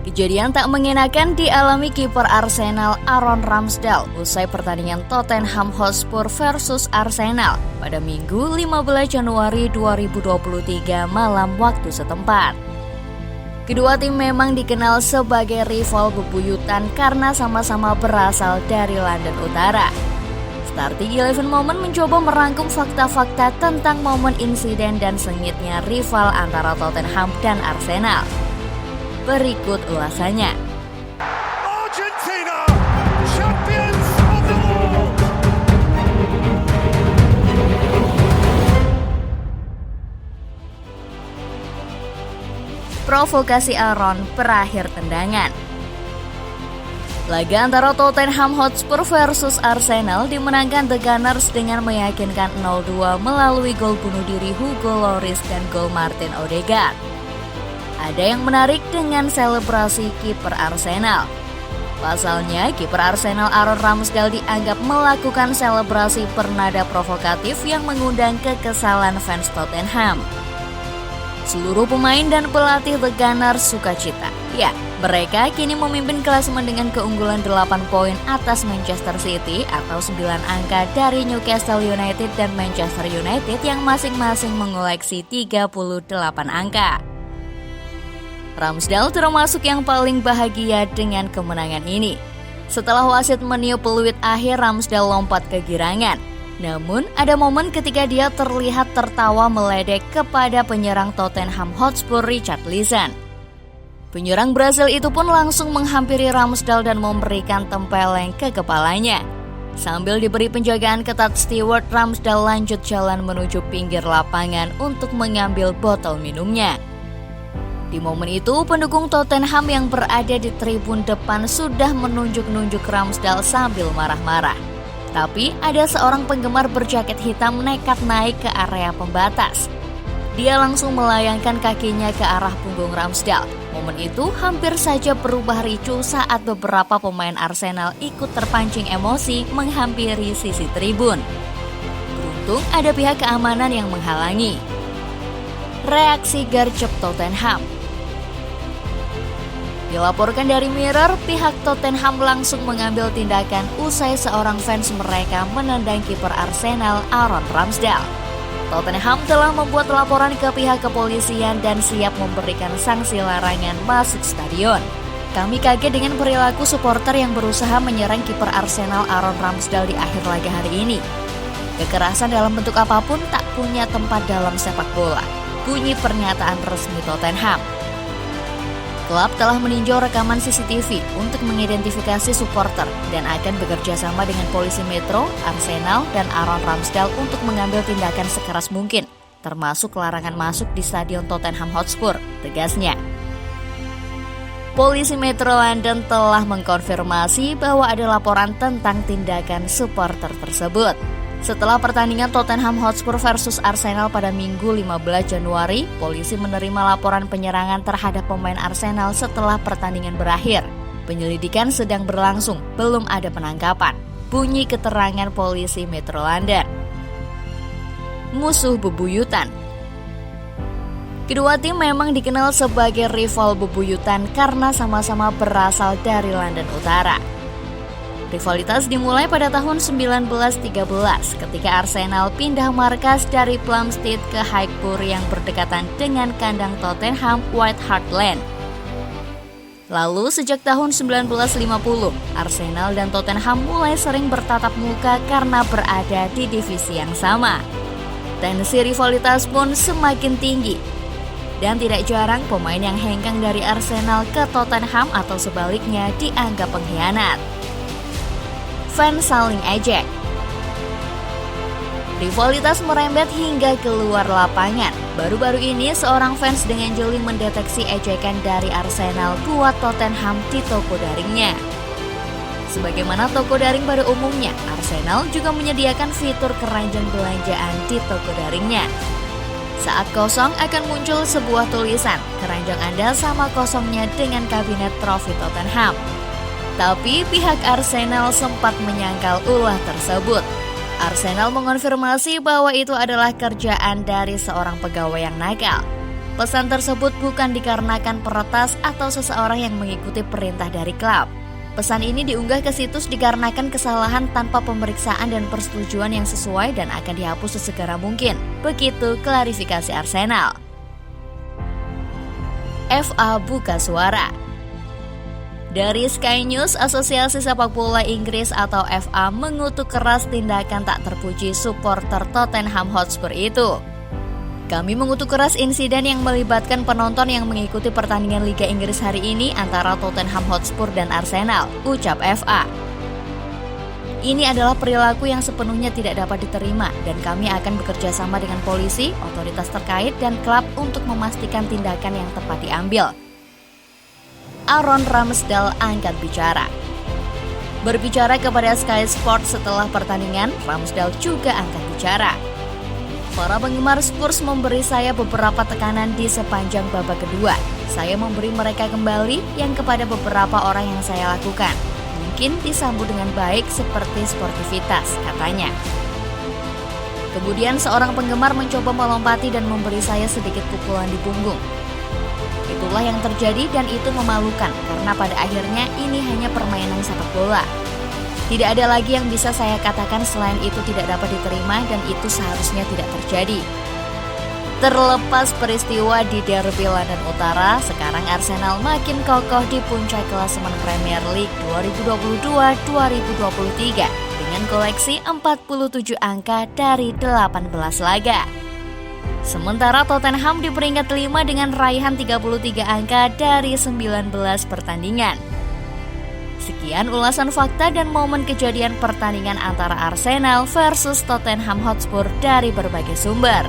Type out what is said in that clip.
Kejadian tak mengenakan dialami kiper Arsenal Aaron Ramsdale usai pertandingan Tottenham Hotspur versus Arsenal pada Minggu 15 Januari 2023 malam waktu setempat. Kedua tim memang dikenal sebagai rival bebuyutan karena sama-sama berasal dari London Utara. Starting 11 Moment mencoba merangkum fakta-fakta tentang momen insiden dan sengitnya rival antara Tottenham dan Arsenal. Berikut ulasannya. Argentina, champions of the world. Provokasi Aaron berakhir tendangan. Laga antara Tottenham Hotspur versus Arsenal dimenangkan The Gunners dengan meyakinkan 0-2 melalui gol bunuh diri Hugo Lloris dan gol Martin Odegaard. Ada yang menarik dengan selebrasi kiper Arsenal. Pasalnya, kiper Arsenal Aaron Ramsdale dianggap melakukan selebrasi bernada provokatif yang mengundang kekesalan fans Tottenham. Seluruh pemain dan pelatih The Gunners sukacita. Ya, mereka kini memimpin klasemen dengan keunggulan 8 poin atas Manchester City atau 9 angka dari Newcastle United dan Manchester United yang masing-masing mengoleksi 38 angka. Ramsdale termasuk yang paling bahagia dengan kemenangan ini. Setelah wasit meniup peluit akhir, Ramsdale lompat kegirangan. Namun, ada momen ketika dia terlihat tertawa meledek kepada penyerang Tottenham Hotspur Richarlison. Penyerang Brasil itu pun langsung menghampiri Ramsdale dan memberikan tempeleng ke kepalanya. Sambil diberi penjagaan ketat steward, Ramsdale lanjut jalan menuju pinggir lapangan untuk mengambil botol minumnya. Di momen itu, pendukung Tottenham yang berada di tribun depan sudah menunjuk-nunjuk Ramsdale sambil marah-marah. Tapi ada seorang penggemar berjaket hitam nekat naik ke area pembatas. Dia langsung melayangkan kakinya ke arah punggung Ramsdale. Momen itu hampir saja berubah ricuh saat beberapa pemain Arsenal ikut terpancing emosi menghampiri sisi tribun. Beruntung ada pihak keamanan yang menghalangi. Reaksi gercep Tottenham. Dilaporkan dari Mirror, pihak Tottenham langsung mengambil tindakan usai seorang fans mereka menendang kiper Arsenal Aaron Ramsdale. Tottenham telah membuat laporan ke pihak kepolisian dan siap memberikan sanksi larangan masuk stadion. Kami kaget dengan perilaku supporter yang berusaha menyerang kiper Arsenal Aaron Ramsdale di akhir laga hari ini. Kekerasan dalam bentuk apapun tak punya tempat dalam sepak bola, bunyi pernyataan resmi Tottenham. Klub telah meninjau rekaman CCTV untuk mengidentifikasi supporter dan akan bekerja sama dengan polisi Metro, Arsenal, dan Aaron Ramsdale untuk mengambil tindakan sekeras mungkin, termasuk larangan masuk di stadion Tottenham Hotspur, tegasnya. Polisi Metro London telah mengkonfirmasi bahwa ada laporan tentang tindakan supporter tersebut. Setelah pertandingan Tottenham Hotspur versus Arsenal pada Minggu 15 Januari, polisi menerima laporan penyerangan terhadap pemain Arsenal setelah pertandingan berakhir. Penyelidikan sedang berlangsung, belum ada penangkapan. Bunyi keterangan polisi Metro London. Musuh bebuyutan. Kedua tim memang dikenal sebagai rival bebuyutan karena sama-sama berasal dari London Utara. Rivalitas dimulai pada tahun 1913 ketika Arsenal pindah markas dari Plumstead ke Highbury yang berdekatan dengan kandang Tottenham White Hart Lane. Lalu sejak tahun 1950, Arsenal dan Tottenham mulai sering bertatap muka karena berada di divisi yang sama. Tensi rivalitas pun semakin tinggi. Dan tidak jarang pemain yang hengkang dari Arsenal ke Tottenham atau sebaliknya dianggap pengkhianat. Fans saling ejek. Rivalitas merembet hingga keluar lapangan. Baru-baru ini seorang fans dengan jeli mendeteksi ejekan dari Arsenal buat Tottenham di toko daringnya. Sebagaimana toko daring pada umumnya, Arsenal juga menyediakan fitur keranjang belanjaan di toko daringnya. Saat kosong akan muncul sebuah tulisan, keranjang Anda sama kosongnya dengan kabinet trofi Tottenham. Tapi pihak Arsenal sempat menyangkal ulah tersebut. Arsenal mengonfirmasi bahwa itu adalah kerjaan dari seorang pegawai yang nakal. Pesan tersebut bukan dikarenakan peretas atau seseorang yang mengikuti perintah dari klub. Pesan ini diunggah ke situs dikarenakan kesalahan tanpa pemeriksaan dan persetujuan yang sesuai dan akan dihapus sesegera mungkin. Begitu klarifikasi Arsenal. FA buka suara. Dari Sky News, Asosiasi Sepak Bola Inggris atau FA mengutuk keras tindakan tak terpuji supporter Tottenham Hotspur itu. Kami mengutuk keras insiden yang melibatkan penonton yang mengikuti pertandingan Liga Inggris hari ini antara Tottenham Hotspur dan Arsenal, ucap FA. Ini adalah perilaku yang sepenuhnya tidak dapat diterima dan kami akan bekerja sama dengan polisi, otoritas terkait, dan klub untuk memastikan tindakan yang tepat diambil. Aaron Ramsdale angkat bicara. Berbicara kepada Sky Sports setelah pertandingan, Ramsdale juga angkat bicara. Para penggemar Spurs memberi saya beberapa tekanan di sepanjang babak kedua. Saya memberi mereka kembali yang kepada beberapa orang yang saya lakukan. Mungkin disambut dengan baik seperti sportivitas, katanya. Kemudian seorang penggemar mencoba melompati dan memberi saya sedikit pukulan di punggung. Itulah yang terjadi dan itu memalukan karena pada akhirnya ini hanya permainan sepak bola. Tidak ada lagi yang bisa saya katakan selain itu tidak dapat diterima dan itu seharusnya tidak terjadi. Terlepas peristiwa di Derby London Utara, sekarang Arsenal makin kokoh di puncak klasemen Premier League 2022-2023 dengan koleksi 47 angka dari 18 laga. Sementara Tottenham di peringkat 5 dengan raihan 33 angka dari 19 pertandingan. Sekian ulasan fakta dan momen kejadian pertandingan antara Arsenal versus Tottenham Hotspur dari berbagai sumber.